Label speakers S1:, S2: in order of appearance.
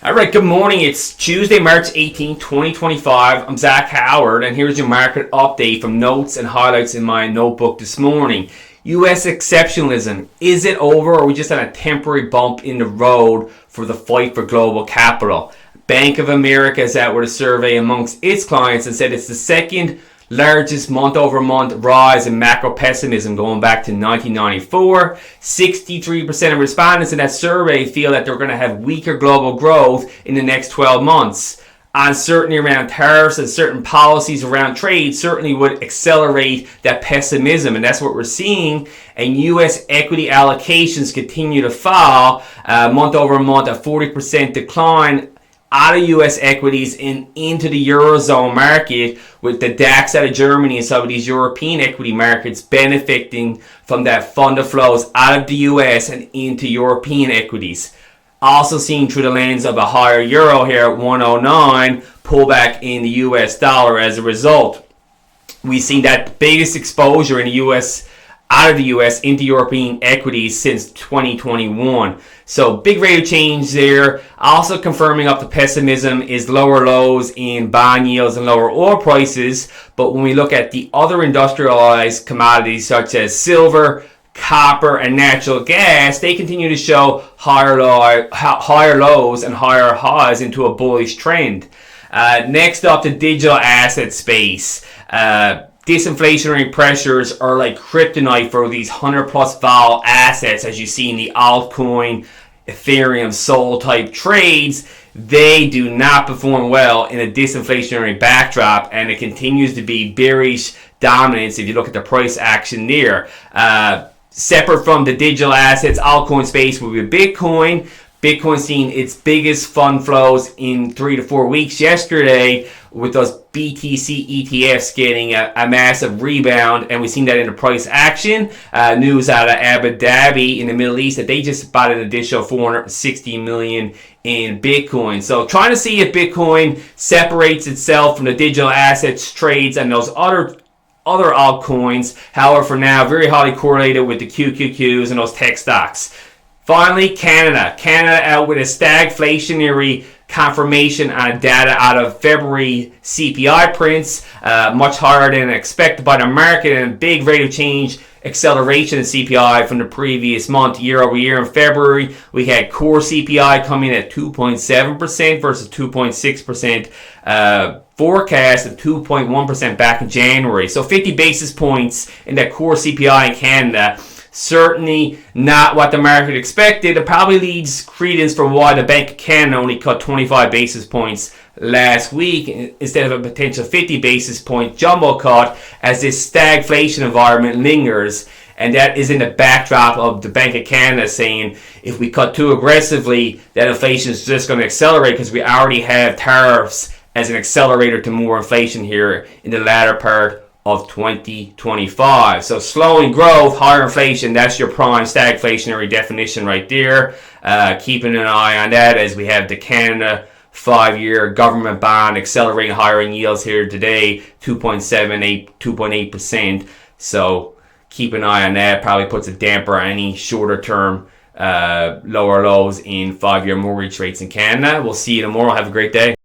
S1: Alright, good morning. It's Tuesday, March 18, 2025. I'm Zach Howard, and here's your market update from notes and highlights in my notebook this morning. US Exceptionalism. Is it over, or are we just on a temporary bump in the road for the fight for global capital? Bank of America is out with a survey amongst its clients and said it's the second largest month-over-month rise in macro pessimism going back to 1994. 63% of respondents in that survey feel that they're going to have weaker global growth in the next 12 months. Uncertainty around tariffs and certain policies around trade certainly would accelerate that pessimism, and that's what we're seeing. And U.S. equity allocations continue to fall month over month, a 40% decline out of U.S. equities and into the Eurozone market, with the DAX out of Germany and some of these European equity markets benefiting from that fund of flows out of the U.S. and into European equities. Also seen through the lens of a higher euro here at 109, pullback in the U.S. dollar as a result. We've seen that biggest exposure in the U.S. out of the U.S. into European equities since 2021. So big rate of change there. Also confirming up the pessimism is lower lows in bond yields and lower oil prices. But when we look at the other industrialized commodities such as silver, copper, and natural gas, they continue to show higher lows and higher highs into a bullish trend. Next up, the digital asset space. Disinflationary pressures are like kryptonite for these 100 plus vol assets, as you see in the altcoin, Ethereum, Sol type trades. They do not perform well in a disinflationary backdrop, and it continues to be bearish dominance if you look at the price action there. Separate from the digital assets, altcoin space will be Bitcoin. Bitcoin seeing its biggest fund flows in 3 to 4 weeks yesterday, with those BTC ETFs getting a massive rebound, and we've seen that in the price action. News out of Abu Dhabi in the Middle East that they just bought an additional 460 million in Bitcoin. So trying to see if Bitcoin separates itself from the digital assets trades and those other altcoins. However, for now, very highly correlated with the QQQs and those tech stocks. Finally, Canada. Canada out with a stagflationary confirmation on data out of February CPI prints, much higher than expected by the market, and a big rate of change acceleration in CPI from the previous month. Year over year in February, we had core CPI coming at 2.7% versus 2.6%. Forecast of 2.1% back in January. So 50 basis points in that core CPI in Canada. Certainly not what the market expected. It probably leads credence for why the Bank of Canada only cut 25 basis points last week instead of a potential 50 basis point jumbo cut, as this stagflation environment lingers. And that is in the backdrop of the Bank of Canada saying if we cut too aggressively, that inflation is just going to accelerate because we already have tariffs as an accelerator to more inflation here in the latter part of 2025. So slowing growth, higher inflation, that's your prime stagflationary definition right there. Keeping an eye on that as we have the Canada 5-year government bond accelerating higher in yields here today, 2.8%. So keep an eye on that. Probably puts a damper on any shorter term lower lows in 5-year mortgage rates in Canada. We'll see you tomorrow. Have a great day.